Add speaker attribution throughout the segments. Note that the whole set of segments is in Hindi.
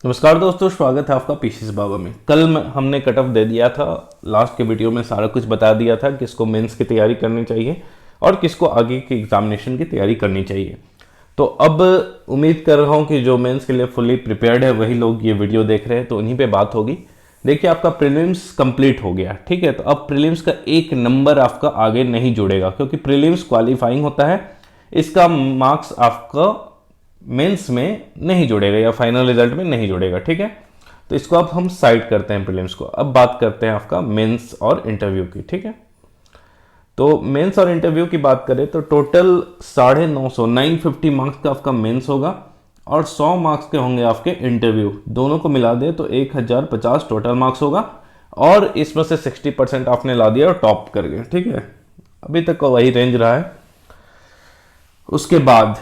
Speaker 1: नमस्कार दोस्तों, स्वागत है आपका पीसीस बाबा में। कल हमने कट ऑफ दे दिया था, लास्ट के वीडियो में सारा कुछ बता दिया था किसको मेंस की तैयारी करनी चाहिए और किसको आगे की एग्जामिनेशन की तैयारी करनी चाहिए। तो अब उम्मीद कर रहा हूँ कि जो मेंस के लिए फुली प्रिपेयर्ड है वही लोग ये वीडियो देख रहे हैं, तो उन्हीं पे बात होगी। देखिए, आपका प्रीलिम्स कंप्लीट हो गया, ठीक है। तो अब प्रीलिम्स का एक नंबर आपका आगे नहीं जुड़ेगा, क्योंकि प्रीलिम्स क्वालिफाइंग होता है, इसका मार्क्स आपका मेंस में नहीं जुड़ेगा या फाइनल रिजल्ट में नहीं जुड़ेगा, ठीक है। तो इसको अब हम साइड करते हैं प्रीलिम्स को। अब बात करते हैं आपका मेंस और इंटरव्यू की, ठीक है। तो मेंस और इंटरव्यू की बात करें तो टोटल 950 मार्क्स का आपका मेंस होगा और 100 मार्क्स के होंगे आपके इंटरव्यू। दोनों को मिला दे तो 1050 टोटल मार्क्स होगा और इसमें से 60% आपने ला दिया और टॉप कर गए, ठीक है। अभी तक का वही रेंज रहा है। उसके बाद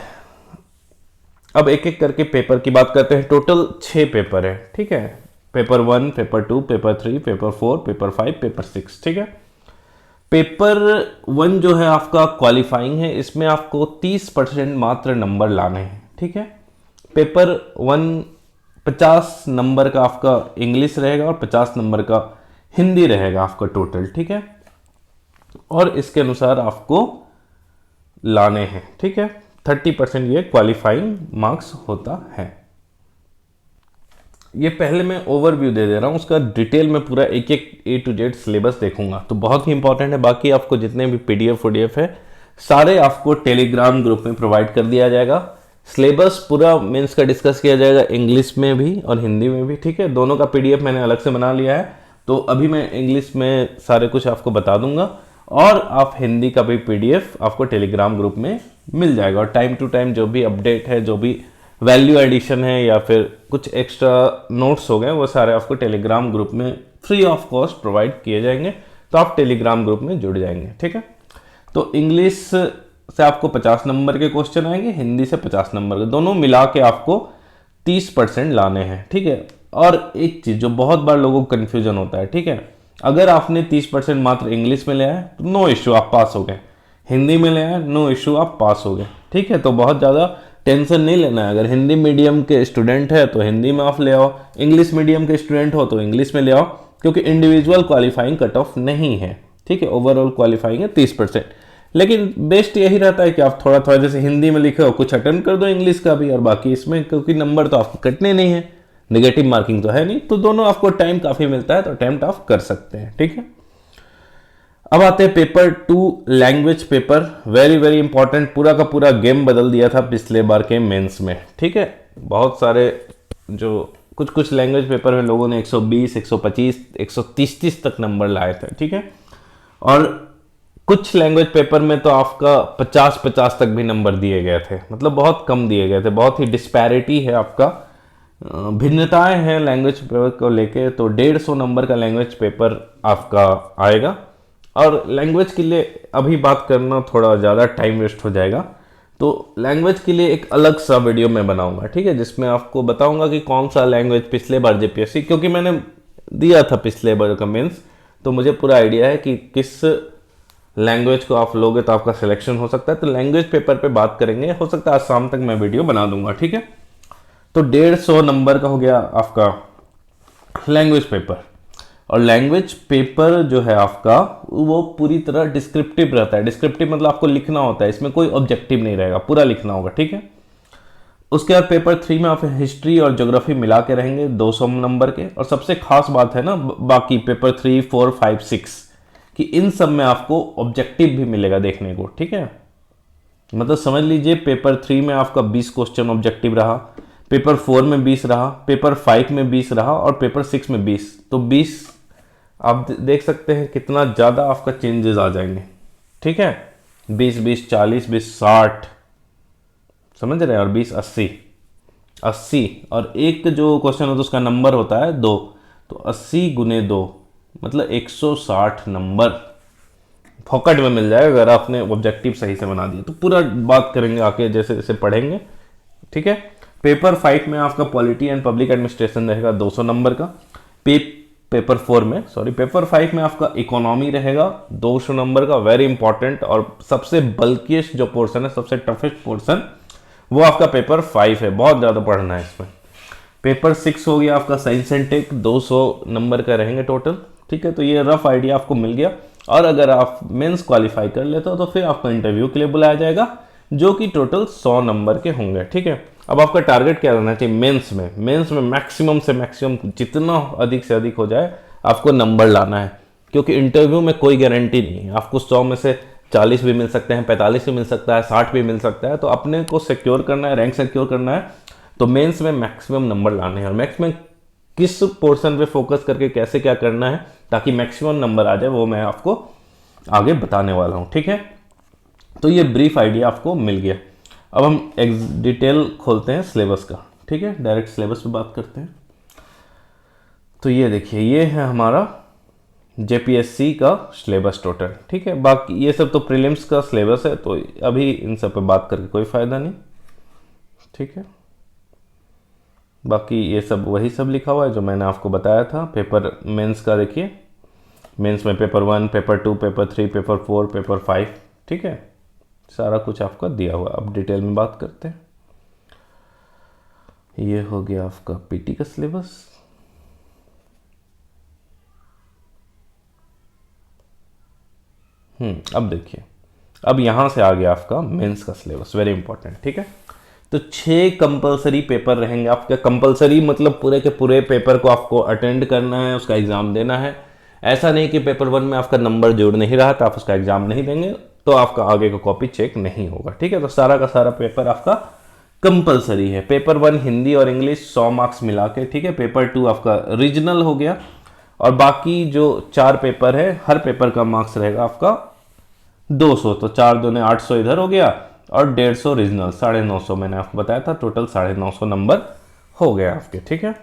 Speaker 1: अब एक एक करके पेपर की बात करते हैं। टोटल 6 पेपर है, ठीक है। Paper 1, paper 2, paper 3, paper 4, paper 5, paper 6, ठीक है। पेपर 1 जो है आपका क्वालिफाइंग है, इसमें आपको 30% मात्र नंबर लाने हैं, ठीक है। पेपर 1 50 नंबर का आपका इंग्लिश रहेगा और 50 नंबर का हिंदी रहेगा आपका टोटल, ठीक है। और इसके अनुसार आपको लाने हैं, ठीक है। 30% ये क्वालिफाइंग मार्क्स होता है। ये पहले मैं ओवरव्यू दे रहा हूँ, उसका डिटेल में पूरा एक एक A to Z सिलेबस देखूंगा, तो बहुत ही इंपॉर्टेंट है। बाकी आपको जितने भी PDF वोडीएफ है सारे आपको टेलीग्राम ग्रुप में प्रोवाइड कर दिया जाएगा। सिलेबस पूरा मेंस का डिस्कस किया जाएगा, इंग्लिश में भी और हिंदी में भी, ठीक है। दोनों का PDF मैंने अलग से बना लिया है, तो अभी मैं इंग्लिश में सारे कुछ आपको बता दूंगा और आप हिंदी का भी PDF आपको टेलीग्राम ग्रुप में मिल जाएगा। और टाइम टू टाइम जो भी अपडेट है, जो भी वैल्यू एडिशन है या फिर कुछ एक्स्ट्रा नोट्स हो गए, वो सारे आपको टेलीग्राम ग्रुप में फ्री ऑफ कॉस्ट प्रोवाइड किए जाएंगे, तो आप टेलीग्राम ग्रुप में जुड़ जाएंगे, ठीक है। तो इंग्लिश से आपको 50 नंबर के क्वेश्चन आएंगे, हिंदी से 50 नंबर के, दोनों मिला के आपको 30% लाने हैं, ठीक है। और एक चीज़ जो बहुत बार लोगों को कन्फ्यूजन होता है, ठीक है, अगर आपने 30% मात्र इंग्लिश में लिया है तो नो इश्यू, आप पास हो गए। हिंदी में लिया है, नो इश्यू, आप पास हो गए, ठीक है। तो बहुत ज़्यादा टेंशन नहीं लेना है। अगर हिंदी मीडियम के स्टूडेंट है तो हिंदी में आप ले आओ, इंग्लिश मीडियम के स्टूडेंट हो तो इंग्लिश में ले आओ, क्योंकि इंडिविजुअल क्वालिफाइंग कट ऑफ नहीं है, ठीक है। ओवरऑल क्वालिफाइंग है 30%, लेकिन बेस्ट यही रहता है कि आप थोड़ा थोड़ा, जैसे हिंदी में लिखे हो कुछ अटेंड कर दो इंग्लिश का भी और बाकी इसमें, क्योंकि नंबर तो आपको कटने नहीं है, नेगेटिव मार्किंग तो है नहीं, तो दोनों आपको टाइम काफ़ी मिलता है, तो अटेम्प्ट आप कर सकते हैं, ठीक है। अब आते हैं paper 2 language paper. Very very important, पूरा का पूरा गेम बदल दिया था पिछले बार के मेंस में, ठीक है। बहुत सारे जो कुछ कुछ लैंग्वेज पेपर में लोगों ने 120, 125, 130 तक नंबर लाए थे, ठीक है। और कुछ लैंग्वेज पेपर में तो आपका 50 तक भी नंबर दिए गए थे, मतलब बहुत कम दिए गए थे। बहुत ही डिस्पैरिटी है, आपका भिन्नताएं हैं लैंग्वेज पेपर को लेके। तो 150 नंबर का लैंग्वेज पेपर आपका आएगा। और लैंग्वेज के लिए अभी बात करना थोड़ा ज़्यादा टाइम वेस्ट हो जाएगा, तो लैंग्वेज के लिए एक अलग सा वीडियो मैं बनाऊंगा, ठीक है, जिसमें आपको बताऊंगा कि कौन सा लैंग्वेज पिछले बार JPSC, क्योंकि मैंने दिया था पिछले बार का मेंस, तो मुझे पूरा आइडिया है कि किस लैंग्वेज को आप लोगे तो आपका सिलेक्शन हो सकता है। तो लैंग्वेज पेपर पे बात करेंगे, हो सकता है आज शाम तक मैं वीडियो बना दूंगा, ठीक है। तो 150 नंबर का हो गया आपका लैंग्वेज पेपर। और लैंग्वेज पेपर जो है आपका वो पूरी तरह डिस्क्रिप्टिव रहता है। डिस्क्रिप्टिव मतलब आपको लिखना होता है, इसमें कोई ऑब्जेक्टिव नहीं रहेगा, पूरा लिखना होगा, ठीक है। उसके बाद पेपर 3 में आप हिस्ट्री और ज्योग्राफी मिला के रहेंगे 200 नंबर के। और सबसे खास बात है ना, बाकी पेपर 3, 4, 5, 6 कि इन सब में आपको ऑब्जेक्टिव भी मिलेगा देखने को, ठीक है। मतलब समझ लीजिए पेपर 3 में आपका 20 क्वेश्चन ऑब्जेक्टिव रहा, पेपर 4 में 20 रहा, पेपर 5 में 20 रहा और पेपर 6 में 20। तो 20 आप देख सकते हैं कितना ज़्यादा आपका चेंजेस आ जाएंगे, ठीक है। 20, 20, 40, 20, 60, समझ रहे हैं। और 20, 80, 80 और एक जो क्वेश्चन होता है उसका नंबर होता है 2, तो 80 गुने 2 मतलब 160 नंबर फोकट में मिल जाएगा अगर आपने ऑब्जेक्टिव सही से बना दिया। तो पूरा बात करेंगे आके जैसे जैसे पढ़ेंगे, ठीक है। पेपर 5 में आपका पॉलिटी एंड पब्लिक एडमिनिस्ट्रेशन रहेगा 200 नंबर का। पेपर 5 में आपका इकोनॉमी रहेगा 200 नंबर का, वेरी इंपॉर्टेंट। और सबसे बल्किएस्ट जो पोर्शन है, सबसे टफेस्ट पोर्शन, वो आपका पेपर 5 है, बहुत ज़्यादा पढ़ना है इसमें। पेपर 6 हो गया आपका साइंस एंड टेक, 200 नंबर का रहेंगे टोटल, ठीक है। तो ये रफ आइडिया आपको मिल गया। और अगर आप मेंस क्वालिफाई कर लेते हो तो फिर आपको इंटरव्यू के लिए बुलाया जाएगा, जो कि टोटल 100 नंबर के होंगे, ठीक है। अब आपका टारगेट क्या रहना चाहिए मेंस में? मेंस में मैक्सिमम से मैक्सिमम जितना अधिक से अधिक हो जाए आपको नंबर लाना है, क्योंकि इंटरव्यू में कोई गारंटी नहीं है। आपको 100 में से 40 भी मिल सकते हैं, 45 भी मिल सकता है, 60 भी मिल सकता है। तो अपने को सिक्योर करना है, रैंक सिक्योर करना है, तो मेंस में मैक्सिमम नंबर लाने हैं। और मैक्सिमम किस पोर्शन पे फोकस करके कैसे क्या करना है ताकि मैक्सिमम नंबर आ जाए, वो मैं आपको आगे बताने वाला हूँ, ठीक है। तो ये ब्रीफ आइडिया आपको मिल गया। अब हम डिटेल खोलते हैं सिलेबस का, ठीक है। डायरेक्ट सिलेबस पे बात करते हैं। तो ये देखिए, ये है हमारा जेपीएससी का सिलेबस टोटल, ठीक है। बाकी ये सब तो प्रीलिम्स का सिलेबस है, तो अभी इन सब पे बात करके कोई फायदा नहीं, ठीक है। बाकी ये सब वही सब लिखा हुआ है जो मैंने आपको बताया था। पेपर मेंस का देखिए, मेंस में paper 1, paper 2, paper 3, paper 4, paper 5, ठीक है। सारा कुछ आपका दिया हुआ। अब डिटेल में बात करते हैं। ये हो गया आपका पीटी का सिलेबस। अब देखिए, अब यहां से आ गया आपका मेंस का सिलेबस, वेरी इंपॉर्टेंट, ठीक है। तो 6 कंपलसरी पेपर रहेंगे आपके। कंपलसरी मतलब पूरे के पूरे पेपर को आपको अटेंड करना है, उसका एग्जाम देना है। ऐसा नहीं कि पेपर 1 में आपका नंबर जुड़ नहीं रहा तो आप उसका एग्जाम नहीं देंगे तो आपका आगे का कॉपी चेक नहीं होगा, ठीक है। तो सारा का सारा पेपर आपका कंपलसरी है। पेपर 1 हिंदी और इंग्लिश 100 मार्क्स मिला के, ठीक है। पेपर 2 आपका रीजनल हो गया, और बाकी जो 4 पेपर है हर पेपर का मार्क्स रहेगा आपका 200। तो 4 दूने 800 इधर हो गया, और 150 रीजनल, 950 मैंने आपको बताया था। टोटल 950 नंबर हो गया आपके, ठीक है।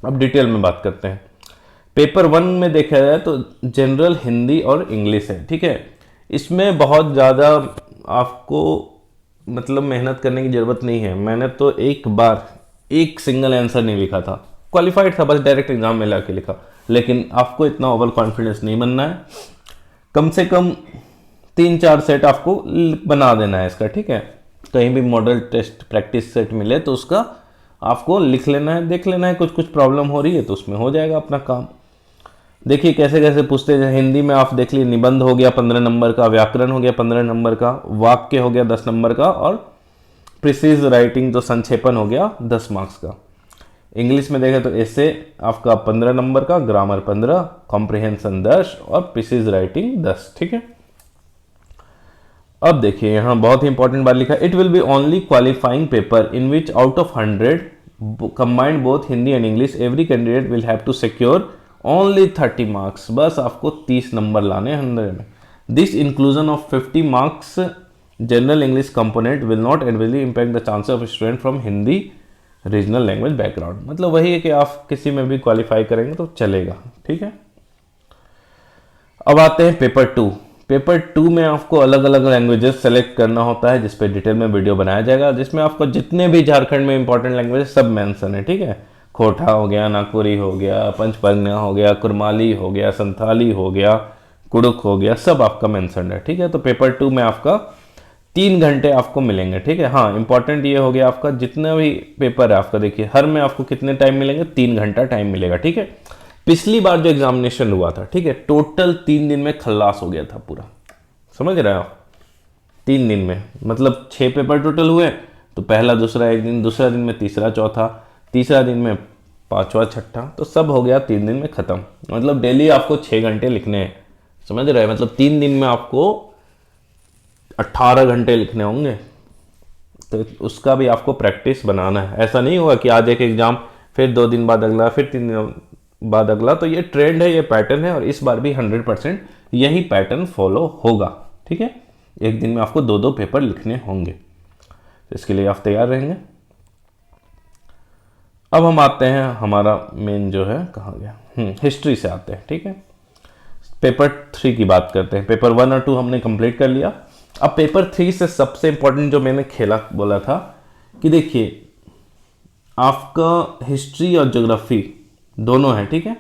Speaker 1: अब डिटेल में बात करते हैं। पेपर 1 में देखा जाए तो जनरल हिंदी और इंग्लिश है, ठीक है। इसमें बहुत ज़्यादा आपको मतलब मेहनत करने की ज़रूरत नहीं है। मैंने तो एक बार एक सिंगल आंसर नहीं लिखा था, क्वालिफाइड था, बस डायरेक्ट एग्जाम में लाके लिखा। लेकिन आपको इतना ओवर कॉन्फिडेंस नहीं बनना है, कम से कम 3-4 सेट आपको बना देना है इसका, ठीक है। कहीं भी मॉडल टेस्ट प्रैक्टिस सेट मिले तो उसका आपको लिख लेना है, देख लेना है। कुछ कुछ प्रॉब्लम हो रही है तो उसमें हो जाएगा अपना काम। देखिए कैसे कैसे पूछते हैं। हिंदी में आप देख लिए, निबंध हो गया 15 नंबर का, व्याकरण हो गया 15 नंबर का, वाक्य हो गया 10 नंबर का, और प्रिसीज राइटिंग तो संक्षेपण हो गया 10 मार्क्स का। इंग्लिश में देखें तो ऐसे आपका 15 नंबर का, ग्रामर 15, कॉम्प्रिहेंशन 10 और प्रिसीज राइटिंग 10, ठीक है। अब देखिए यहाँ बहुत ही इंपॉर्टेंट बात लिखा, it will be only qualifying paper in which out of 100 combined both Hindi and English every candidate will have to secure only 30 marks. बस आपको 30 नंबर लाने हैं 100 में। This inclusion of 50 marks general English component will not adversely impact the chances of student from Hindi regional language background. मतलब वही है कि आप किसी में भी क्वालिफाई करेंगे तो चलेगा, ठीक है। अब आते हैं पेपर 2। पेपर 2 में आपको अलग अलग लैंग्वेजेस सेलेक्ट करना होता है, जिस पे डिटेल में वीडियो बनाया जाएगा, जिसमें आपको जितने भी झारखंड में इंपॉर्टेंट लैंग्वेज सब मेंशन है, ठीक है। खोटा हो गया, नागपुरी हो गया, पंचपरना हो गया, कुरमाली हो गया, संथाली हो गया, कुड़ुक हो गया, सब आपका मेंशन है, ठीक है। तो पेपर 2 में आपका 3 घंटे आपको मिलेंगे, ठीक है। हाँ, इंपॉर्टेंट ये हो गया आपका जितना भी पेपर है आपका, देखिए हर में आपको कितने टाइम मिलेंगे, 3 घंटा टाइम मिलेगा, ठीक है। पिछली बार जो एग्जामिनेशन हुआ था, ठीक है, टोटल 3 दिन में खल्लास हो गया था पूरा, समझ रहे हो आप। 3 दिन में मतलब 6 पेपर टोटल हुए, तो पहला दूसरा एक दिन, दूसरा दिन में तीसरा चौथा, तीसरा दिन में पांचवा छठा, तो सब हो गया 3 दिन में खत्म। मतलब डेली आपको 6 घंटे लिखने हैं, समझ रहे हैं। मतलब 3 दिन में आपको 18 घंटे लिखने होंगे, तो उसका भी आपको प्रैक्टिस बनाना है। ऐसा नहीं होगा कि आज एक एग्जाम, फिर 2 दिन बाद अगला, फिर 3 दिन बाद अगला। तो ये ट्रेंड है, ये पैटर्न है, और इस बार भी 100% यही पैटर्न फॉलो होगा, ठीक है। एक दिन में आपको 2-2 पेपर लिखने होंगे, तो इसके लिए आप तैयार रहेंगे। अब हम आते हैं, हमारा मेन जो है कहाँ गया, हिस्ट्री से आते हैं, ठीक है। पेपर 3 की बात करते हैं। पेपर 1 और 2 हमने कंप्लीट कर लिया। अब पेपर 3 से सबसे इंपॉर्टेंट जो मैंने खेला बोला था कि देखिए आपका हिस्ट्री और ज्योग्राफी दोनों है, ठीक है।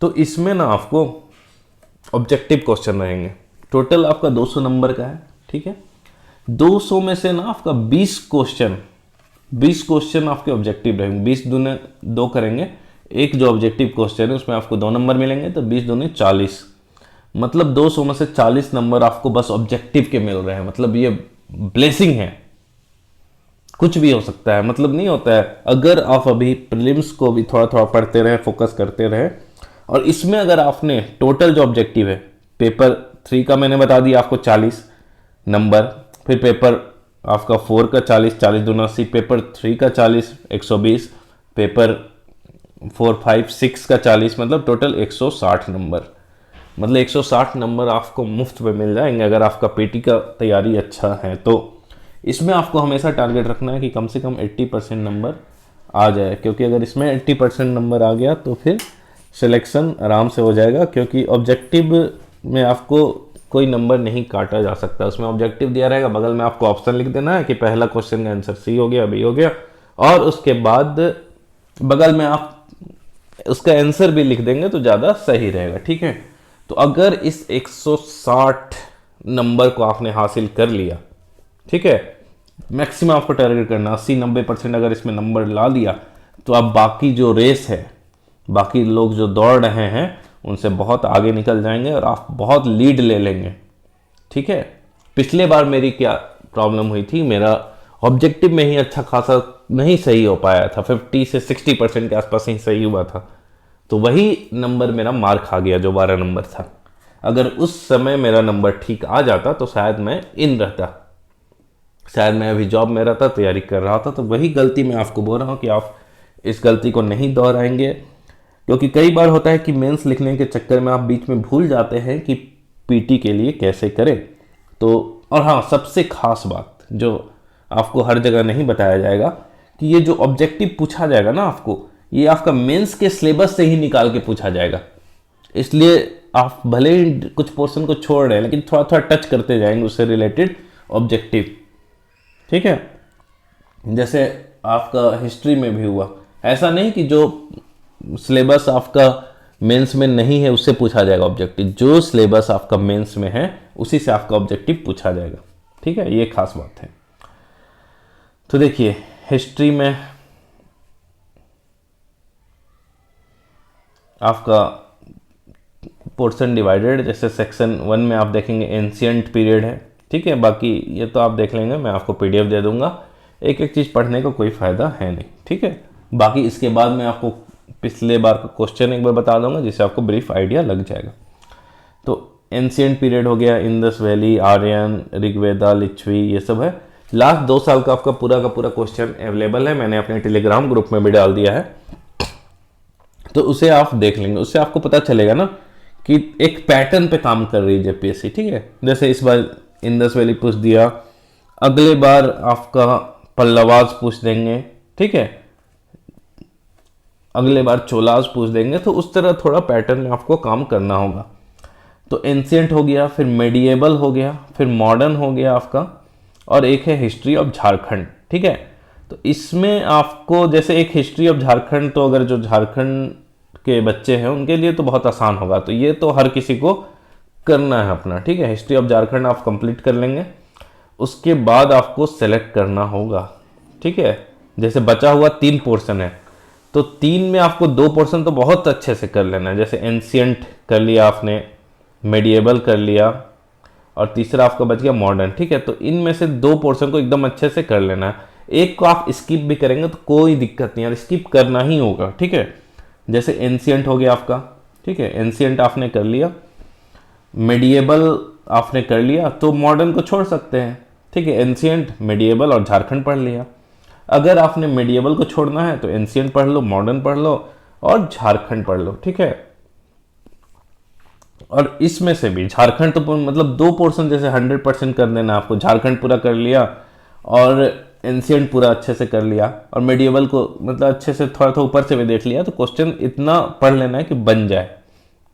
Speaker 1: तो इसमें ना आपको ऑब्जेक्टिव क्वेश्चन रहेंगे। टोटल आपका 200 नंबर का है, ठीक है। 200 में से ना आपका 20 क्वेश्चन 20 क्वेश्चन आपके ऑब्जेक्टिव रहेंगे, 20 दूने 2 करेंगे, एक जो ऑब्जेक्टिव क्वेश्चन है उसमें आपको 2 नंबर मिलेंगे, तो 20 दूनी 40, मतलब 200 में से 40 नंबर आपको बस ऑब्जेक्टिव के मिल रहे हैं। मतलब ये ब्लेसिंग है, कुछ भी हो सकता है, मतलब नहीं होता है। अगर आप अभी प्रीलिम्स को भी थोड़ा थोड़ा पढ़ते रहे, फोकस करते रहे, और इसमें अगर आपने टोटल जो ऑब्जेक्टिव है, पेपर 3 का मैंने बता दिया आपको 40 नंबर, फिर पेपर आपका 4 का 40, 40 दूना 80, पेपर 3 का 40, 120, पेपर 4, 5, 6 का 40, मतलब टोटल 160 नंबर। मतलब 160 नंबर आपको मुफ्त में मिल जाएंगे अगर आपका पीटी का तैयारी अच्छा है। तो इसमें आपको हमेशा टारगेट रखना है कि कम से कम 80% नंबर आ जाए, क्योंकि अगर इसमें 80% नंबर आ गया तो फिर सिलेक्शन आराम से हो जाएगा, क्योंकि ऑब्जेक्टिव में आपको कोई नंबर नहीं काटा जा सकता। उसमें ऑब्जेक्टिव दिया रहेगा, बगल में आपको ऑप्शन लिख देना है कि पहला क्वेश्चन का आंसर सी हो गया, बी हो गया, और उसके बाद बगल में आप उसका आंसर भी लिख देंगे तो ज़्यादा सही रहेगा। ठीक है, तो अगर इस 160 नंबर को आपने हासिल कर लिया, ठीक है, मैक्सिमम आपको टारगेट करना 80-90% अगर इसमें नंबर ला दिया, तो आप बाकी जो रेस है, बाकी लोग जो दौड़ रहे हैं उनसे बहुत आगे निकल जाएंगे और आप बहुत लीड ले लेंगे। ठीक है, पिछले बार मेरी क्या प्रॉब्लम हुई थी, मेरा ऑब्जेक्टिव में ही अच्छा खासा नहीं सही हो पाया था, 50 से 60% के आसपास ही सही हुआ था, तो वही नंबर मेरा मार खा गया जो 12 नंबर था। अगर उस समय मेरा नंबर ठीक आ जाता तो शायद मैं इन रहता, शायद मैं अभी जॉब में रहता, तैयारी कर रहा था। तो वही गलती मैं आपको बोल रहा हूँ कि आप इस गलती को नहीं दोहराएंगे, क्योंकि कई बार होता है कि मेंस लिखने के चक्कर में आप बीच में भूल जाते हैं कि पीटी के लिए कैसे करें। तो और हाँ, सबसे खास बात जो आपको हर जगह नहीं बताया जाएगा कि ये जो ऑब्जेक्टिव पूछा जाएगा ना आपको, ये आपका मेंस के सिलेबस से ही निकाल के पूछा जाएगा। इसलिए आप भले ही कुछ पोर्शन को छोड़ रहे हैं, लेकिन थोड़ा थोड़ा टच करते जाएंगे उससे रिलेटेड ऑब्जेक्टिव। ठीक है, जैसे आपका हिस्ट्री में भी हुआ, ऐसा नहीं कि जो सिलेबस आपका मेंस में नहीं है उससे पूछा जाएगा ऑब्जेक्टिव, जो सिलेबस आपका मेंस में है उसी से आपका ऑब्जेक्टिव पूछा जाएगा। ठीक है, ये खास बात है। तो देखिए, हिस्ट्री में आपका पोर्शन डिवाइडेड, जैसे सेक्शन 1 में आप देखेंगे एंशिएंट पीरियड है। ठीक है, बाकी ये तो आप देख लेंगे, मैं आपको पीडीएफ दे दूंगा, एक एक चीज़ पढ़ने का कोई फ़ायदा है नहीं। ठीक है, बाकी इसके बाद मैं आपको पिछले बार का क्वेश्चन एक बार बता दूंगा जिससे आपको ब्रीफ आइडिया लग जाएगा। तो एंशिएंट पीरियड हो गया, इंदस वैली, आर्यन, ऋग्वेदा, लिच्छवी, ये सब है। लास्ट 2 साल का आपका पूरा का पूरा क्वेश्चन अवेलेबल है, मैंने अपने टेलीग्राम ग्रुप में भी डाल दिया है, तो उसे आप देख लेंगे। उससे आपको पता चलेगा ना कि एक पैटर्न पे काम कर रही है जेपीएससी। ठीक है, जैसे इस बार इंदस वैली पूछ दिया, अगले बार आपका पल्लवाज पूछ देंगे। ठीक है, अगले बार चोलाज पूछ देंगे, तो उस तरह थोड़ा पैटर्न में आपको काम करना होगा। तो एंशिएंट हो गया, फिर मेडिएबल हो गया, फिर मॉडर्न हो गया आपका, और एक है हिस्ट्री ऑफ झारखंड। ठीक है, तो इसमें आपको जैसे एक हिस्ट्री ऑफ झारखंड, तो अगर जो झारखंड के बच्चे हैं उनके लिए तो बहुत आसान होगा, तो ये तो हर किसी को करना है अपना। ठीक है, हिस्ट्री ऑफ झारखंड आप कंप्लीट कर लेंगे, उसके बाद आपको सेलेक्ट करना होगा। ठीक है, जैसे बचा हुआ 3 पोर्शन है, तो 3 में आपको 2 पोर्शन तो बहुत अच्छे से कर लेना है, जैसे एंशिएंट कर लिया आपने, मेडिएबल कर लिया, और तीसरा आपका बच गया मॉडर्न। ठीक है, तो इनमें से 2 पोर्शन को एकदम अच्छे से कर लेना है। एक को आप स्किप भी करेंगे तो कोई दिक्कत नहीं है, स्किप करना ही होगा। ठीक है, जैसे एंशिएंट हो गया आपका। ठीक है, एंशिएंट आपने कर लिया, मेडिएबल आपने कर लिया, तो मॉडर्न को छोड़ सकते हैं। ठीक है, एंशिएंट, मेडिएबल और झारखंड पढ़ लिया। अगर आपने मेडिएबल को छोड़ना है तो एंशिएंट पढ़ लो, मॉडर्न पढ़ लो और झारखंड पढ़ लो। ठीक है, और इसमें से भी झारखंड तो मतलब 2 पोर्शन जैसे 100% कर देना आपको, झारखंड पूरा कर लिया और एंशिएंट पूरा अच्छे से कर लिया, और मेडिएबल को मतलब अच्छे से थोड़ा थोड़ा ऊपर से भी देख लिया, तो क्वेश्चन इतना पढ़ लेना है कि बन जाए।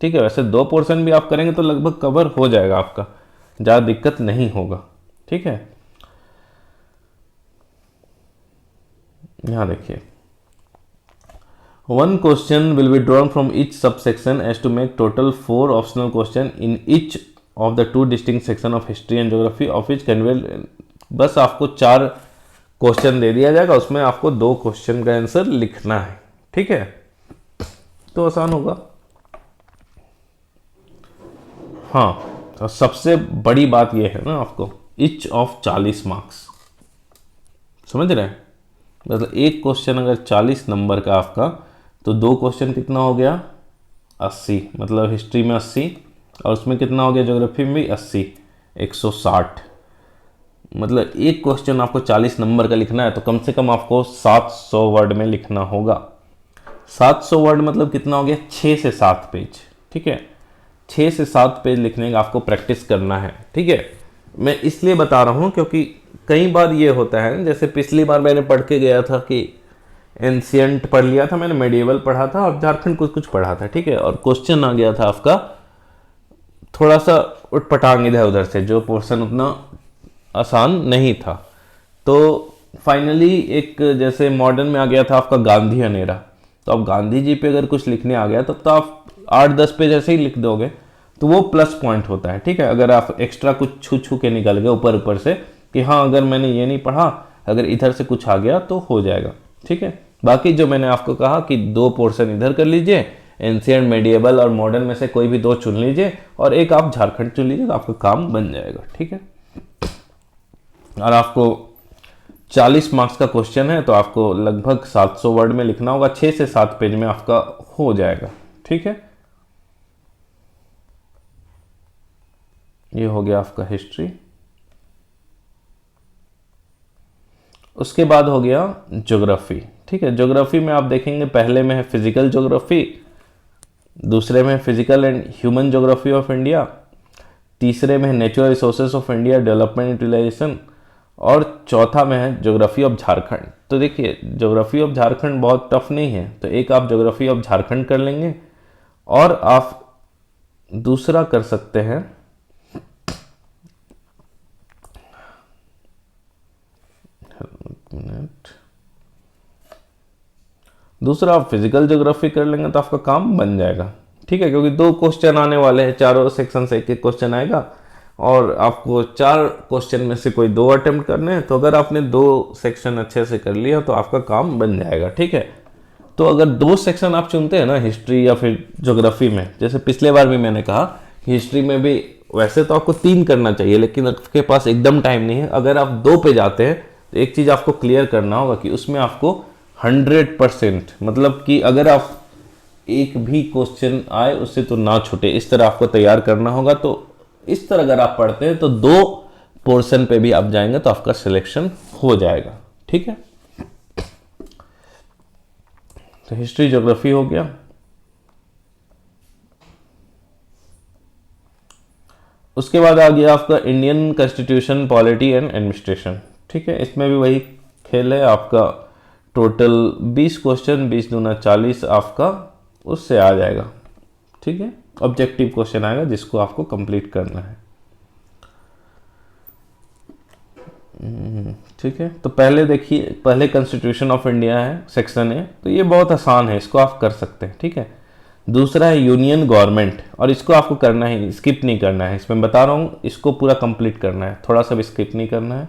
Speaker 1: ठीक है, वैसे 2 पोर्शन भी आप करेंगे तो लगभग कवर हो जाएगा आपका, ज़्यादा दिक्कत नहीं होगा। ठीक है, यहाँ देखिए, 1 question will be drawn from each subsection as to make total 4 optional question in each of the 2 distinct section of history and geography of which can well, बस आपको 4 क्वेश्चन दे दिया जाएगा, उसमें आपको 2 क्वेश्चन का आंसर लिखना है, ठीक है। तो आसान होगा। हाँ, तो सबसे बड़ी बात यह है ना, आपको ईच ऑफ 40 मार्क्स, समझ रहे हैं। मतलब एक क्वेश्चन अगर 40 नंबर का आपका, तो 2 क्वेश्चन कितना हो गया 80, मतलब हिस्ट्री में 80, और उसमें कितना हो गया ज्योग्राफी में भी 80, 160। मतलब एक क्वेश्चन आपको 40 नंबर का लिखना है तो कम से कम आपको 700 वर्ड में लिखना होगा। 700 वर्ड मतलब कितना हो गया 6 से 7 पेज, ठीक है। 6 से 7 पेज लिखने का आपको प्रैक्टिस करना है, ठीक है। मैं इसलिए बता रहा हूँ क्योंकि कई बार ये होता है, जैसे पिछली बार मैंने पढ़ के गया था कि एंशियंट पढ़ लिया था मैंने, मेडिएवल पढ़ा था और झारखंड कुछ कुछ पढ़ा था, ठीक है। और क्वेश्चन आ गया था आपका थोड़ा सा उटपटांग इधर उधर से, जो पोर्शन उतना आसान नहीं था। तो फाइनली एक जैसे मॉडर्न में आ गया था आपका गांधी अनेरा, तो अब गांधी जी पे अगर कुछ लिखने आ गया तब तो आप 8-10 पेज ऐसे ही लिख दोगे, तो वो प्लस पॉइंट होता है, ठीक है। अगर आप एक्स्ट्रा कुछ छू छू के निकल गए ऊपर ऊपर से कि हाँ अगर मैंने ये नहीं पढ़ा, अगर इधर से कुछ आ गया तो हो जाएगा, ठीक है। बाकी जो मैंने आपको कहा कि 2 पोर्शन इधर कर लीजिए, एंशिएंट, मेडिएवल और मॉडर्न में से कोई भी 2 चुन लीजिए, और एक आप झारखंड चुन लीजिए, तो आपका काम बन जाएगा, ठीक है। और आपको 40 मार्क्स का क्वेश्चन है तो आपको लगभग 700 वर्ड में लिखना होगा, 6 से 7 पेज में आपका हो जाएगा, ठीक है। ये हो गया आपका हिस्ट्री। उसके बाद हो गया ज्योग्राफी, ठीक है। ज्योग्राफी में आप देखेंगे पहले में है फिजिकल ज्योग्राफी, दूसरे में physical and human geography of India, तीसरे में है natural resources of India development utilisation, और चौथा में है ज्योग्राफी ऑफ झारखंड। तो देखिए ज्योग्राफी ऑफ झारखंड बहुत टफ नहीं है, तो एक आप ज्योग्राफी ऑफ झारखंड कर लेंगे, और आप दूसरा कर सकते हैं दूसरा आप फिजिकल ज्योग्राफी कर लेंगे तो आपका काम बन जाएगा, ठीक है। क्योंकि 2 क्वेश्चन आने वाले हैं, चारों सेक्शन से एक क्वेश्चन आएगा, और आपको 4 क्वेश्चन में से कोई 2 अटेम्प्ट करने हैं, तो अगर आपने 2 सेक्शन अच्छे से कर लिया तो आपका काम बन जाएगा, ठीक है। तो अगर 2 सेक्शन आप चुनते हैं ना हिस्ट्री या फिर ज्योग्राफी में, जैसे पिछले बार भी मैंने कहा हिस्ट्री में भी वैसे तो आपको 3 करना चाहिए, लेकिन आपके पास एकदम टाइम नहीं है। अगर आप 2 पे जाते हैं तो एक चीज़ आपको क्लियर करना होगा कि उसमें आपको 100%, मतलब कि अगर आप एक भी क्वेश्चन आए उससे तो ना छूटे, इस तरह आपको तैयार करना होगा। तो इस तरह अगर आप पढ़ते हैं तो 2 पोर्शन पे भी आप जाएंगे तो आपका सिलेक्शन हो जाएगा, ठीक है। तो हिस्ट्री ज्योग्राफी हो गया। उसके बाद आ गया आपका Indian constitution, polity and administration, ठीक है। इसमें भी वही खेल है आपका, टोटल 20 क्वेश्चन, 20 दूना 40 आपका उससे आ जाएगा, ठीक है। ऑब्जेक्टिव क्वेश्चन आएगा जिसको आपको कंप्लीट करना है, ठीक है। तो पहले देखिए, पहले कॉन्स्टिट्यूशन ऑफ इंडिया है सेक्शन ए, तो ये बहुत आसान है, इसको आप कर सकते हैं, ठीक है। दूसरा है यूनियन गवर्नमेंट, और इसको आपको करना है, स्किप नहीं करना है, इसमें बता रहा हूँ, इसको पूरा कंप्लीट करना है, थोड़ा सा भी स्किप नहीं करना है।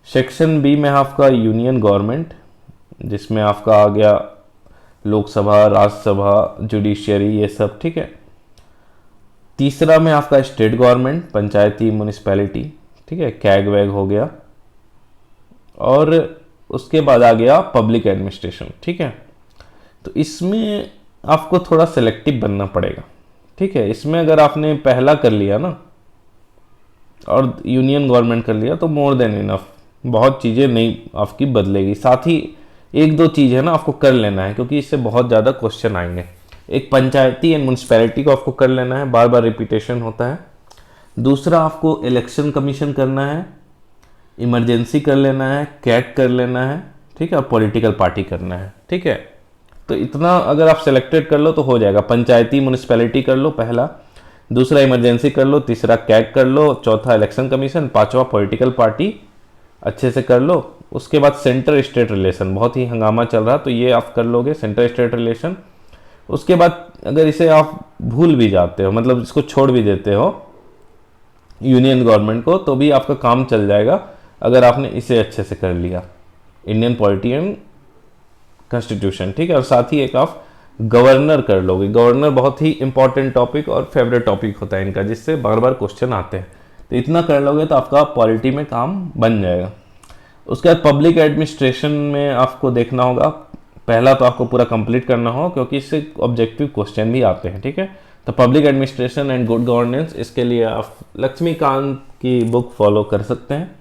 Speaker 1: सेक्शन बी में आपका यूनियन गवर्नमेंट, जिसमें आपका आ गया लोकसभा, राज्यसभा, जुडिशियरी, ये सब, ठीक है। तीसरा में आपका स्टेट गवर्नमेंट, पंचायती, म्यूनिसिपैलिटी, ठीक है, कैग वैग हो गया। और उसके बाद आ गया पब्लिक एडमिनिस्ट्रेशन, ठीक है। तो इसमें आपको थोड़ा सेलेक्टिव बनना पड़ेगा, ठीक है। इसमें अगर आपने पहला कर लिया ना और यूनियन गवर्नमेंट कर लिया तो मोर देन इनफ, बहुत चीज़ें नहीं आपकी बदलेगी। साथ ही 1-2 चीज़ है ना आपको कर लेना है, क्योंकि इससे बहुत ज़्यादा क्वेश्चन आएंगे। एक पंचायती एंड म्यूनिसिपैलिटी को आपको कर लेना है, बार बार रिपीटेशन होता है। दूसरा आपको इलेक्शन कमीशन करना है, इमरजेंसी कर लेना है, कैट कर लेना है, ठीक है, और पॉलिटिकल पार्टी करना है, ठीक है। तो इतना अगर आप सेलेक्टेड कर लो तो हो जाएगा। पंचायती म्यूनिसिपैलिटी कर लो पहला, दूसरा इमरजेंसी कर लो, तीसरा कैग कर लो, चौथा इलेक्शन कमीशन, पांचवा पॉलिटिकल पार्टी अच्छे से कर लो। उसके बाद सेंटर स्टेट रिलेशन, बहुत ही हंगामा चल रहा, तो ये आप कर लोगे सेंटर स्टेट रिलेशन। उसके बाद अगर इसे आप भूल भी जाते हो, मतलब इसको छोड़ भी देते हो यूनियन गवर्नमेंट को, तो भी आपका काम चल जाएगा। अगर आपने इसे अच्छे से कर लिया, इंडियन पॉलिटी एंड कॉन्स्टिट्यूशन, ठीक है। और साथ ही एक आप गवर्नर कर लोगे। गवर्नर बहुत ही इंपॉर्टेंट टॉपिक और फेवरेट टॉपिक होता है इनका, जिससे बार बार क्वेश्चन आते हैं। तो इतना कर लोगे तो आपका पॉलिटी में काम बन जाएगा। उसके बाद पब्लिक एडमिनिस्ट्रेशन में आपको देखना होगा, पहला तो आपको पूरा कंप्लीट करना होगा क्योंकि इससे ऑब्जेक्टिव क्वेश्चन भी आते हैं, ठीक है। तो public administration and good governance, इसके लिए आप लक्ष्मीकांत की बुक फॉलो कर सकते हैं,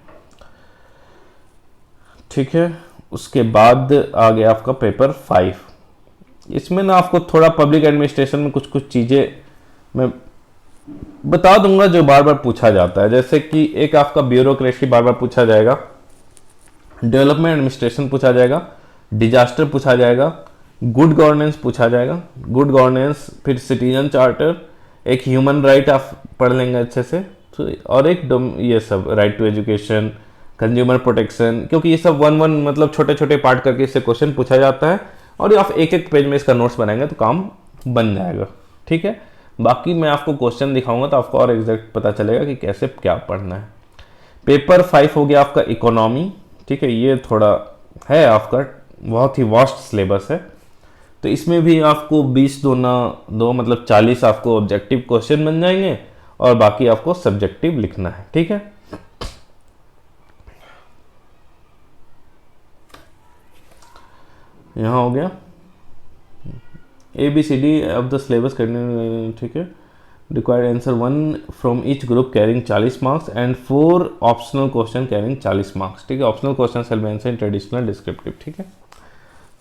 Speaker 1: ठीक है। उसके बाद आ गया आपका पेपर 5। इसमें ना आपको थोड़ा पब्लिक एडमिनिस्ट्रेशन में कुछ कुछ चीज़ें मैं बता दूंगा जो बार बार पूछा जाता है। जैसे कि एक आपका ब्यूरोक्रेसी बार बार पूछा जाएगा, डेवलपमेंट एडमिनिस्ट्रेशन पूछा जाएगा, डिजास्टर पूछा जाएगा, गुड गवर्नेंस पूछा जाएगा, गुड गवर्नेंस, फिर सिटीजन चार्टर, एक ह्यूमन राइट आप पढ़ लेंगे अच्छे से, तो और एक ये सब right to education, consumer protection, क्योंकि ये सब वन वन मतलब छोटे छोटे पार्ट करके इससे क्वेश्चन पूछा जाता है और आप एक एक पेज में इसका नोट्स बनाएंगे तो काम बन जाएगा, ठीक है। बाकी मैं आपको क्वेश्चन दिखाऊंगा तो आपको और एग्जैक्ट पता चलेगा कि कैसे क्या पढ़ना है। पेपर 5 हो गया आपका इकोनॉमी, ठीक है। ये थोड़ा है आपका बहुत ही वास्ट सिलेबस है, तो इसमें भी आपको 20 दूना 2 मतलब 40 आपको ऑब्जेक्टिव क्वेश्चन बन जाएंगे और बाकी आपको सब्जेक्टिव लिखना है, ठीक है। यहाँ हो गया ABCD ऑफ द सिलेबस करने, ठीक है। Required answer 1 from each group carrying 40 marks and 4 optional question carrying 40 marks, ठीक है। Optional question will be answered in traditional descriptive, ठीक है।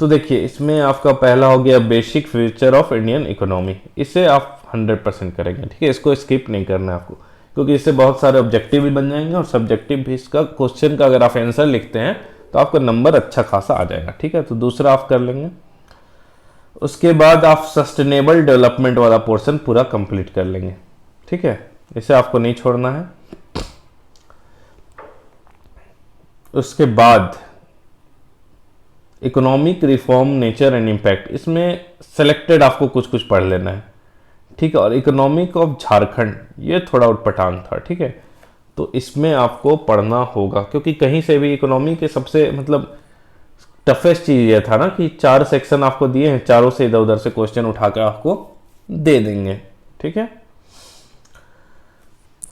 Speaker 1: तो देखिए इसमें आपका पहला हो गया basic feature of Indian economy, इसे आप 100% करेंगे, ठीक है। इसको स्किप नहीं करना है आपको, क्योंकि इससे बहुत सारे ऑब्जेक्टिव भी बन जाएंगे और सब्जेक्टिव भी इसका क्वेश्चन का अगर आप आंसर लिखते हैं तो आपका नंबर अच्छा खासा आ जाएगा, ठीक है। तो दूसरा आप कर लेंगे। उसके बाद आप सस्टेनेबल डेवलपमेंट वाला पोर्शन पूरा कंप्लीट कर लेंगे, ठीक है। इसे आपको नहीं छोड़ना है। उसके बाद economic reform nature and impact, इसमें सेलेक्टेड आपको कुछ कुछ पढ़ लेना है, ठीक है। और इकोनॉमिक ऑफ झारखंड, ये थोड़ा उटपटांग था, ठीक है। तो इसमें आपको पढ़ना होगा क्योंकि कहीं से भी इकोनॉमी के सबसे मतलब टफेस्ट चीज ये था ना कि 4 सेक्शन आपको दिए हैं, चारों से इधर उधर से क्वेश्चन उठाकर आपको दे देंगे, ठीक है।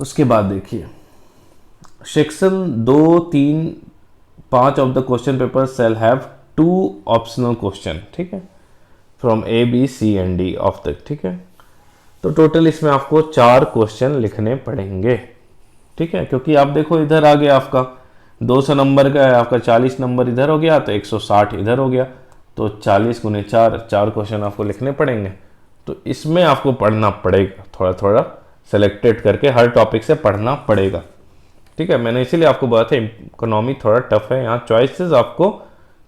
Speaker 1: उसके बाद देखिए section 2, 3, 5 of the question paper shall have 2 optional question, ठीक है, from A, B, C and D of तक, ठीक है। तो टोटल इसमें आपको 4 क्वेश्चन लिखने पड़ेंगे, ठीक है। क्योंकि आप देखो इधर आ गया आपका 200 नंबर का है, आपका 40 नंबर इधर हो गया तो 160 इधर हो गया, तो 40 गुने 4 क्वेश्चन आपको लिखने पड़ेंगे। तो इसमें आपको पढ़ना पड़ेगा, थोड़ा थोड़ा सेलेक्टेड करके हर टॉपिक से पढ़ना पड़ेगा, ठीक है। मैंने इसीलिए आपको बताया था इकोनॉमी थोड़ा टफ है, यहाँ चॉइसेस आपको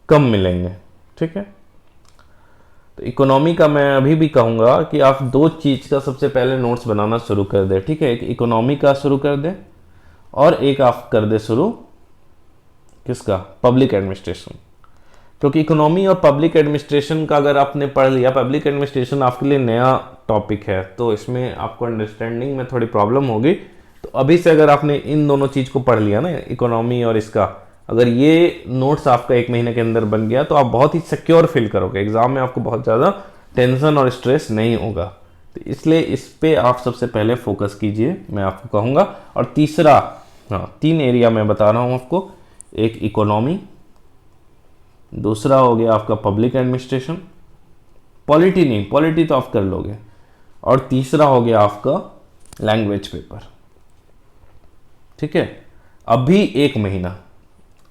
Speaker 1: कम मिलेंगे, ठीक है। तो इकोनॉमी का मैं अभी भी कहूँगा कि आप 2 चीज़ का सबसे पहले नोट्स बनाना शुरू कर दें, ठीक है। एक इकोनॉमी का शुरू कर दें और एक आप कर दे शुरू किसका, पब्लिक एडमिनिस्ट्रेशन। क्योंकि इकोनॉमी और पब्लिक एडमिनिस्ट्रेशन का अगर आपने पढ़ लिया, पब्लिक एडमिनिस्ट्रेशन आपके लिए नया टॉपिक है तो इसमें आपको अंडरस्टैंडिंग में थोड़ी प्रॉब्लम होगी। तो अभी से अगर आपने इन दोनों चीज़ को पढ़ लिया ना, इकोनॉमी और इसका, अगर ये नोट्स आपका 1 महीने के अंदर बन गया तो आप बहुत ही सिक्योर फील करोगे, एग्जाम में आपको बहुत ज़्यादा टेंशन और स्ट्रेस नहीं होगा। तो इसलिए इस पे आप सबसे पहले फोकस कीजिए, मैं आपको कहूँगा। और तीसरा, हाँ 3 एरिया मैं बता रहा हूँ आपको, एक इकोनॉमी, दूसरा हो गया आपका पब्लिक एडमिनिस्ट्रेशन, पॉलिटी नहीं, पॉलिटी तो आप कर लोगे, और तीसरा हो गया आपका लैंग्वेज पेपर, ठीक है। अभी 1 महीना,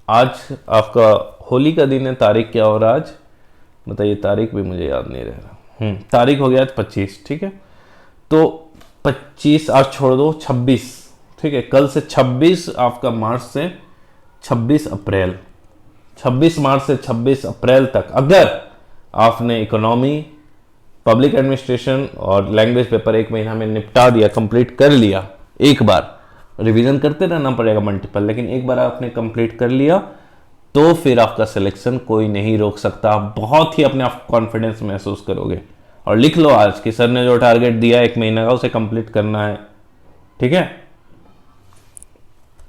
Speaker 1: आज आपका होली का दिन है, तारीख क्या हो रहा है आज बताइए, तारीख भी मुझे याद नहीं रह रहा, तारीख हो गया आज 25, ठीक है। तो 25 आज छोड़ दो, 26, ठीक है। कल से 26 आपका मार्च से 26 अप्रैल, 26 मार्च से 26 अप्रैल तक अगर आपने इकोनॉमी, पब्लिक एडमिनिस्ट्रेशन और लैंग्वेज पेपर 1 महीना में निपटा दिया, कंप्लीट कर लिया, एक बार रिवीजन करते रहना पड़ेगा मल्टीपल, लेकिन एक बार आपने कंप्लीट कर लिया तो फिर आपका सिलेक्शन कोई नहीं रोक सकता। आप बहुत ही अपने आप कॉन्फिडेंस महसूस करोगे। और लिख लो आज कि सर ने जो टारगेट दिया 1 महीने का उसे कंप्लीट करना है, ठीक है।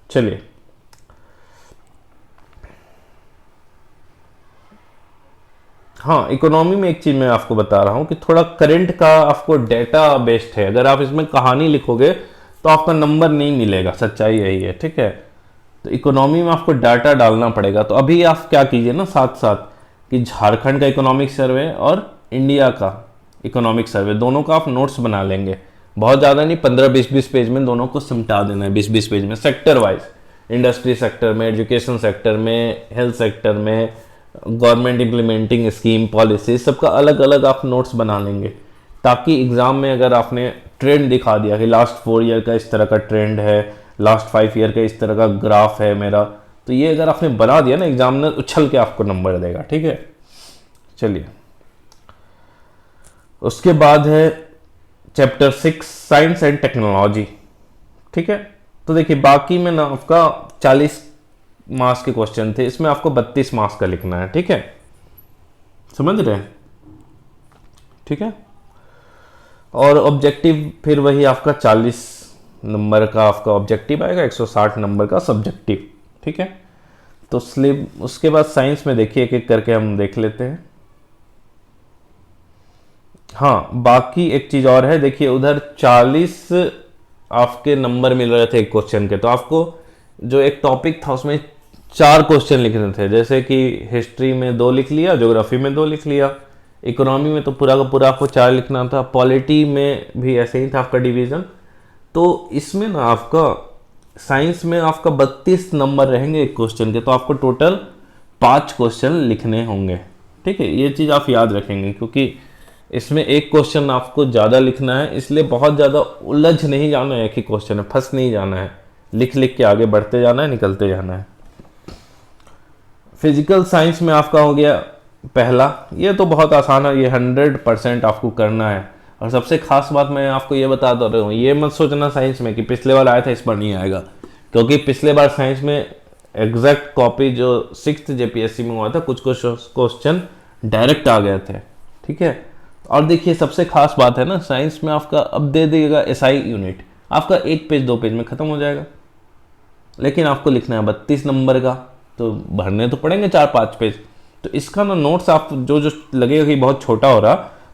Speaker 1: चलिए हाँ, इकोनॉमी में एक चीज मैं आपको बता रहा हूँ कि थोड़ा करंट का आपको डेटा बेस्ड है। अगर आप इसमें कहानी लिखोगे तो आपका नंबर नहीं मिलेगा, सच्चाई यही है, ठीक है। तो इकोनॉमी में आपको डाटा डालना पड़ेगा। तो अभी आप क्या कीजिए ना, साथ साथ कि झारखंड का इकोनॉमिक सर्वे और इंडिया का इकोनॉमिक सर्वे दोनों का आप नोट्स बना लेंगे। बहुत ज़्यादा नहीं, 15-20 पेज में दोनों को सिमटा देना है, 20-20 पेज में, सेक्टर वाइज, इंडस्ट्री सेक्टर में, एजुकेशन सेक्टर में, हेल्थ सेक्टर में, गवर्नमेंट इम्प्लीमेंटिंग स्कीम पॉलिसी, सबका अलग अलग आप नोट्स बना लेंगे, ताकि एग्जाम में अगर आपने ट्रेंड दिखा दिया कि लास्ट 4 ईयर का इस तरह का ट्रेंड है, लास्ट 5 ईयर का इस तरह का ग्राफ है मेरा, तो ये अगर आपने बना दिया ना, एग्जामिनर उछल के आपको नंबर देगा, ठीक है। चलिए, उसके बाद है चैप्टर 6 साइंस एंड टेक्नोलॉजी, ठीक है। तो देखिए, बाकी में ना आपका 40 मार्क्स के क्वेश्चन थे, इसमें आपको 32 मार्क्स का लिखना है, ठीक है, समझ रहे हैं, ठीक है। और ऑब्जेक्टिव फिर वही आपका 40 नंबर का आपका ऑब्जेक्टिव आएगा, 160 नंबर का सब्जेक्टिव, ठीक है। तो स्लिप, उसके बाद साइंस में देखिए एक एक करके हम देख लेते हैं। हाँ, बाकी एक चीज और है, देखिए उधर 40 आपके नंबर मिल रहे थे एक क्वेश्चन के, तो आपको जो एक टॉपिक था उसमें 4 क्वेश्चन लिखने थे, जैसे कि हिस्ट्री में 2 लिख लिया, ज्योग्राफी में 2 लिख लिया, इकोनॉमी में तो पूरा का पूरा आपको 4 लिखना था, पॉलिटी में भी ऐसे ही था आपका डिवीजन। तो इसमें ना आपका साइंस में आपका 32 नंबर रहेंगे एक क्वेश्चन के, तो आपको टोटल 5 क्वेश्चन लिखने होंगे, ठीक है। ये चीज़ आप याद रखेंगे, क्योंकि इसमें एक क्वेश्चन आपको ज़्यादा लिखना है, इसलिए बहुत ज़्यादा उलझ नहीं जाना है, एक ही क्वेश्चन है, फंस नहीं जाना है, लिख लिख के आगे बढ़ते जाना है, निकलते जाना है। फिजिकल साइंस में आपका हो गया पहला, ये तो बहुत आसान है, ये 100% आपको करना है। और सबसे खास बात मैं आपको ये बता दे रहा हूँ, ये मत सोचना साइंस में कि पिछले बार आया था इस बार नहीं आएगा, क्योंकि पिछले बार साइंस में एग्जैक्ट कॉपी जो 6th JPSC में हुआ था, कुछ कुछ क्वेश्चन डायरेक्ट आ गए थे, ठीक है। और देखिए सबसे खास बात है ना, साइंस में आपका अब दे देगा SI यूनिट, आपका 1 पेज 2 पेज में खत्म हो जाएगा, लेकिन आपको लिखना है 32 नंबर का, तो भरने तो पड़ेंगे 4-5 पेज। तो इसका ना नोट्स आप जो जो लगेगा कि बहुत छोटा हो रहा,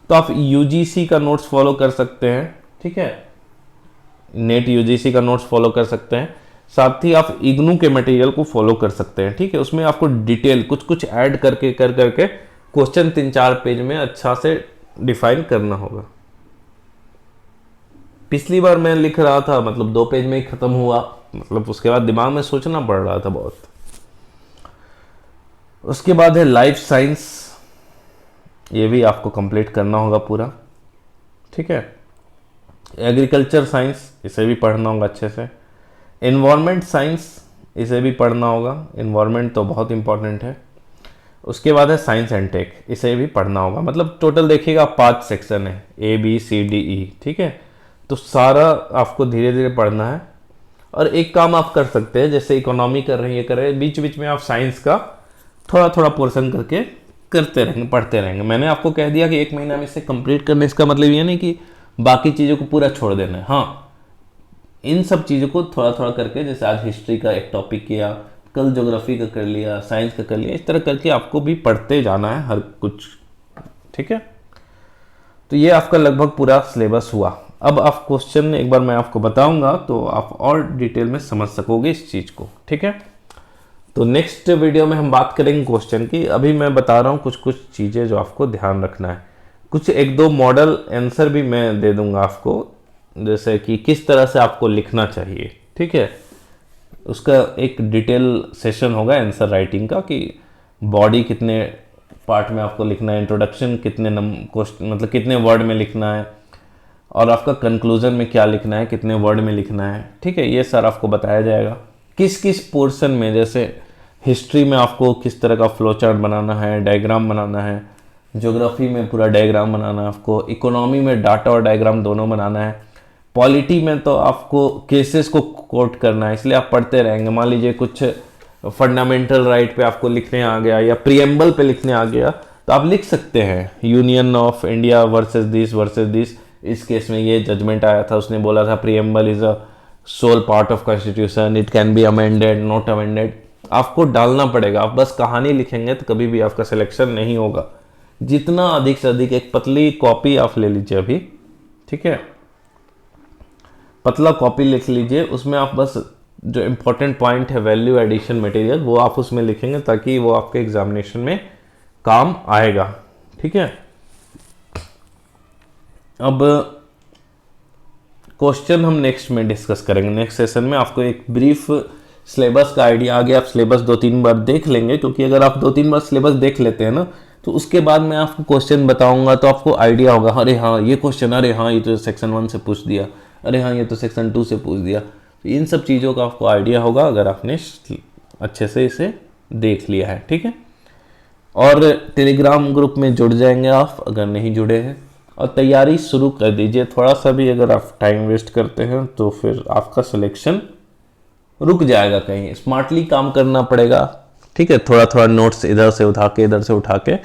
Speaker 1: तो आप UGC का नोट्स फॉलो कर सकते हैं, ठीक है, नेट UGC का नोट्स फॉलो कर सकते हैं, साथ ही आप इग्नू के मटेरियल को फॉलो कर सकते हैं, ठीक है। उसमें आपको डिटेल कुछ कुछ ऐड करके करके क्वेश्चन 3-4 पेज में अच्छा से डिफाइन करना होगा। पिछली बार मैं लिख रहा था, मतलब 2 पेज में ही खत्म हुआ, मतलब उसके बाद दिमाग में सोचना पड़ रहा था बहुत। उसके बाद है लाइफ साइंस, ये भी आपको कंप्लीट करना होगा पूरा, ठीक है। एग्रीकल्चर साइंस, इसे भी पढ़ना होगा अच्छे से। एनवायरनमेंट साइंस, इसे भी पढ़ना होगा, एनवायरनमेंट तो बहुत इंपॉर्टेंट है। उसके बाद है साइंस एंड टेक, इसे भी पढ़ना होगा। मतलब टोटल देखिएगा 5 सेक्शन है, ABCDE, ठीक है। तो सारा आपको धीरे धीरे पढ़ना है। और एक काम आप कर सकते हैं, जैसे इकोनॉमी कर रहे हैं, ये कर रहे हैं, बीच बीच में आप साइंस का थोड़ा थोड़ा पोर्शन करके करते रहेंगे, पढ़ते रहेंगे। मैंने आपको कह दिया कि 1 महीना में इसे कंप्लीट करने, इसका मतलब ये नहीं कि बाकी चीज़ों को पूरा छोड़ देना है। हाँ, इन सब चीज़ों को थोड़ा थोड़ा करके, जैसे आज हिस्ट्री का एक टॉपिक किया, कल ज्योग्राफी का कर लिया, साइंस का कर लिया, इस तरह करके आपको भी पढ़ते जाना है हर कुछ, ठीक है। तो ये आपका लगभग पूरा सिलेबस हुआ। अब आप क्वेश्चन एक बार मैं आपको बताऊंगा तो आप और डिटेल में समझ सकोगे इस चीज़ को, ठीक है। तो नेक्स्ट वीडियो में हम बात करेंगे क्वेश्चन की। अभी मैं बता रहा हूँ कुछ कुछ चीज़ें जो आपको ध्यान रखना है। कुछ 1-2 मॉडल आंसर भी मैं दे दूंगा आपको, जैसे कि किस तरह से आपको लिखना चाहिए, ठीक है। उसका एक डिटेल सेशन होगा आंसर राइटिंग का, कि बॉडी कितने पार्ट में आपको लिखना है, इंट्रोडक्शन कितने मतलब कितने वर्ड में लिखना है, और आपका कंक्लूजन में क्या लिखना है, कितने वर्ड में लिखना है, ठीक है। ये सर आपको बताया जाएगा। किस किस पोर्शन में, जैसे हिस्ट्री में आपको किस तरह का फ्लो चार्ट बनाना है, डायग्राम बनाना है, ज्योग्राफी में पूरा डायग्राम बनाना है आपको, इकोनॉमी में डाटा और डायग्राम दोनों बनाना है, पॉलिटी में तो आपको केसेस को कोट करना है, इसलिए आप पढ़ते रहेंगे। मान लीजिए कुछ फंडामेंटल राइट पे आपको लिखने आ गया, या प्रीएम्बल पे लिखने आ गया, तो आप लिख सकते हैं union of India versus this, इस केस में ये जजमेंट आया था, उसने बोला था preamble is a soul part of constitution, it can be amended, not amended. आपको डालना पड़ेगा, आप बस कहानी लिखेंगे तो कभी भी आपका सिलेक्शन नहीं होगा, जितना अधिक से अधिक एक पतली कॉपी आप ले लीजिए अभी, ठीक है, पतला कॉपी लिख लीजिए, उसमें आप बस जो इम्पोर्टेंट पॉइंट है वैल्यू एडिशन मटेरियल वो आप उसमें लिखेंगे ताकि वो आपके एग्जामिनेशन में काम आएगा, ठीक है। अब क्वेश्चन हम नेक्स्ट में डिस्कस करेंगे, नेक्स्ट सेशन में आपको एक ब्रीफ सिलेबस का आइडिया आ गया। आप सिलेबस 2-3 बार देख लेंगे, क्योंकि अगर आप 2-3 बार सिलेबस देख लेते हैं ना तो उसके बाद मैं आपको क्वेश्चन बताऊंगा तो आपको आइडिया होगा, अरे हाँ ये क्वेश्चन, अरे हाँ ये तो सेक्शन 1 से पूछ दिया, अरे हाँ ये तो सेक्शन 2 से पूछ दिया। तो इन सब चीज़ों का आपको आइडिया होगा अगर आपने अच्छे से इसे देख लिया है, ठीक है। और टेलीग्राम ग्रुप में जुड़ जाएंगे आप अगर नहीं जुड़े हैं, और तैयारी शुरू कर दीजिए। थोड़ा सा भी अगर आप टाइम वेस्ट करते हैं तो फिर आपका सिलेक्शन रुक जाएगा, कहीं स्मार्टली काम करना पड़ेगा, ठीक है। थोड़ा थोड़ा नोट्स इधर से उठा के इधर से उठा के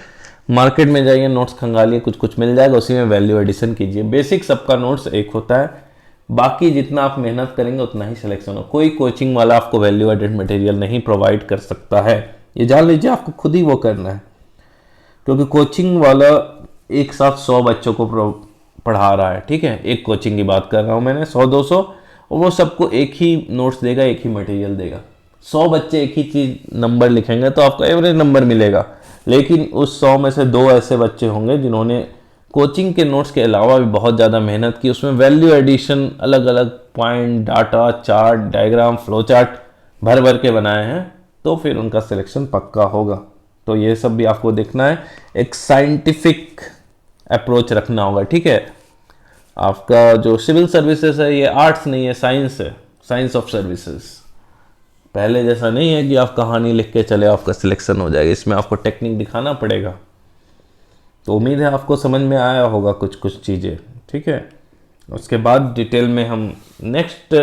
Speaker 1: मार्केट में जाइए, नोट्स खंगालिए, कुछ कुछ मिल जाएगा, उसी में वैल्यू एडिशन कीजिए। बेसिक सबका नोट्स एक होता है, बाकी जितना आप मेहनत करेंगे उतना ही सिलेक्शन हो। कोई कोचिंग वाला आपको वैल्यू एडेड मटेरियल नहीं प्रोवाइड कर सकता है, ये जान लीजिए, आपको खुद ही वो करना है। क्योंकि कोचिंग वाला एक साथ 100 बच्चों को पढ़ा रहा है, ठीक है, एक कोचिंग की बात कर रहा हूँ मैंने, 100-200, और वो सबको एक ही नोट्स देगा, एक ही मटेरियल देगा। 100 बच्चे एक ही चीज़ नंबर लिखेंगे तो आपको एवरेज नंबर मिलेगा, लेकिन उस 100 में से 2 ऐसे बच्चे होंगे जिन्होंने कोचिंग के नोट्स के अलावा भी बहुत ज़्यादा मेहनत की, उसमें वैल्यू एडिशन, अलग अलग point, data, chart, diagram, flow chart भर भर के बनाए हैं, तो फिर उनका सिलेक्शन पक्का होगा। तो ये सब भी आपको देखना है, एक साइंटिफिक अप्रोच रखना होगा, ठीक है। आपका जो सिविल सर्विसेज है ये आर्ट्स नहीं है, साइंस है, साइंस ऑफ सर्विसेज। पहले जैसा नहीं है कि आप कहानी लिख के चले आपका सिलेक्शन हो जाएगा, इसमें आपको टेक्निक दिखाना पड़ेगा। तो उम्मीद है आपको समझ में आया होगा कुछ कुछ चीज़ें, ठीक है। उसके बाद डिटेल में हम नेक्स्ट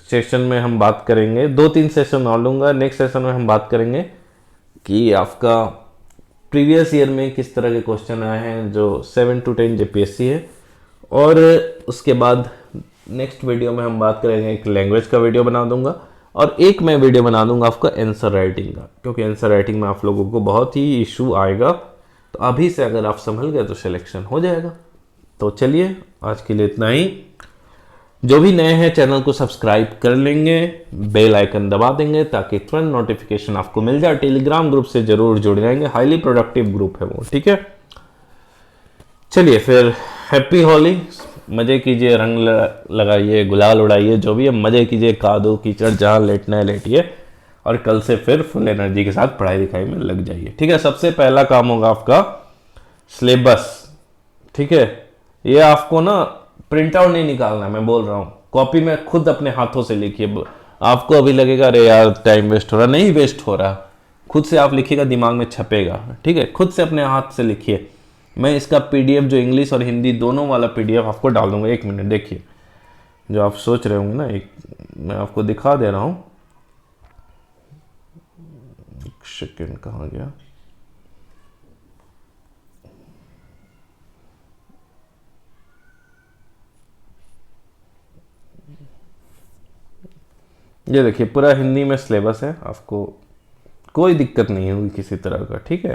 Speaker 1: सेशन में हम बात करेंगे, 2-3 सेशन और लूँगा। नेक्स्ट सेशन में हम बात करेंगे कि आपका प्रीवियस ईयर में किस तरह के क्वेश्चन आए हैं जो 7 to 10 जेपीएससी है, और उसके बाद नेक्स्ट वीडियो में हम बात करेंगे, एक लैंग्वेज का वीडियो बना दूंगा, और एक मैं वीडियो बना दूंगा आपका आंसर राइटिंग का, क्योंकि आंसर राइटिंग में आप लोगों को बहुत ही इशू आएगा। तो अभी से अगर आप संभल गए तो सिलेक्शन हो जाएगा। तो चलिए आज के लिए इतना ही। जो भी नए हैं चैनल को सब्सक्राइब कर लेंगे, बेल आइकन दबा देंगे ताकि तुरंत नोटिफिकेशन आपको मिल जाए। टेलीग्राम ग्रुप से जरूर जुड़ जाएंगे, हाईली प्रोडक्टिव ग्रुप है वो, ठीक है। चलिए फिर, हैप्पी होली, मजे कीजिए, रंग लगाइए, गुलाल उड़ाइए, जो भी है मजे कीजिए, कादो कीचड़ जहाँ लेटना है लेटिए, और कल से फिर फुल एनर्जी के साथ पढ़ाई लिखाई में लग जाइए, ठीक है। सबसे पहला काम होगा आपका सिलेबस, ठीक है। ये आपको ना प्रिंट आउट नहीं निकालना, मैं बोल रहा हूँ, कॉपी में खुद अपने हाथों से लिखिए। आपको अभी लगेगा अरे यार टाइम वेस्ट हो रहा, नहीं वेस्ट हो रहा, खुद से आप लिखिएगा, दिमाग में छपेगा, ठीक है। खुद से अपने हाथ से लिखिए। मैं इसका पीडीएफ जो इंग्लिश और हिंदी दोनों वाला पीडीएफ आपको डाल दूंगा। 1 मिनट देखिए, जो आप सोच रहे होंगे ना, एक मैं आपको दिखा दे रहा हूँ। एक सेकेंड, कहाँ गया, ये देखिए पूरा हिंदी में सिलेबस है, आपको कोई दिक्कत नहीं होगी किसी तरह का, ठीक है।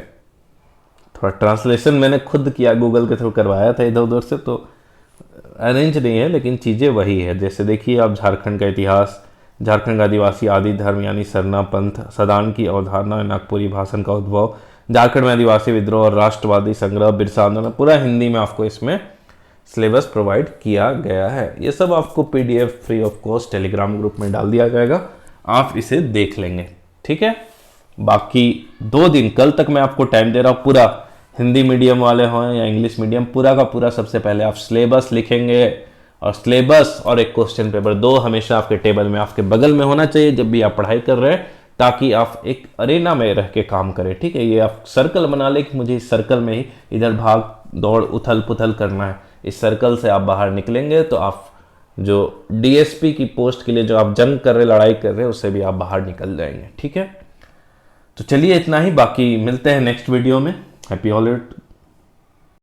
Speaker 1: थोड़ा ट्रांसलेशन मैंने खुद किया, गूगल के थ्रू करवाया था इधर उधर से, तो अरेंज नहीं है, लेकिन चीज़ें वही है। जैसे देखिए आप झारखंड का इतिहास, झारखंड का आदिवासी आदि धर्म यानी सरना पंथ, सदान की अवधारणा, नागपुरी भाषण का उद्भव, झारखंड में आदिवासी विद्रोह और राष्ट्रवादी संग्रह, बिरसा आंदोलन, पूरा हिंदी में आपको इसमें सिलेबस प्रोवाइड किया गया है। ये सब आपको PDF free of cost Telegram group में डाल दिया जाएगा, आप इसे देख लेंगे, ठीक है। बाकी 2 दिन, कल तक मैं आपको टाइम दे रहा हूँ, पूरा हिंदी मीडियम वाले हों या इंग्लिश मीडियम, पूरा का पूरा सबसे पहले आप सिलेबस लिखेंगे, और सिलेबस और एक क्वेश्चन पेपर 2 हमेशा आपके टेबल में, आपके बगल में होना चाहिए जब भी आप पढ़ाई कर रहे हैं, ताकि आप एक अरेना में रह के काम करें, ठीक है। ये आप सर्कल बना ले कि मुझे इस सर्कल में ही इधर भाग दौड़ उथल पुथल करना है, इस सर्कल से आप बाहर निकलेंगे तो आप जो डीएसपी की पोस्ट के लिए जो आप जंग कर रहे, लड़ाई कर रहे हैं, उससे भी आप बाहर निकल जाएंगे, ठीक है। तो चलिए इतना ही, बाकी मिलते हैं नेक्स्ट वीडियो में। Happy holiday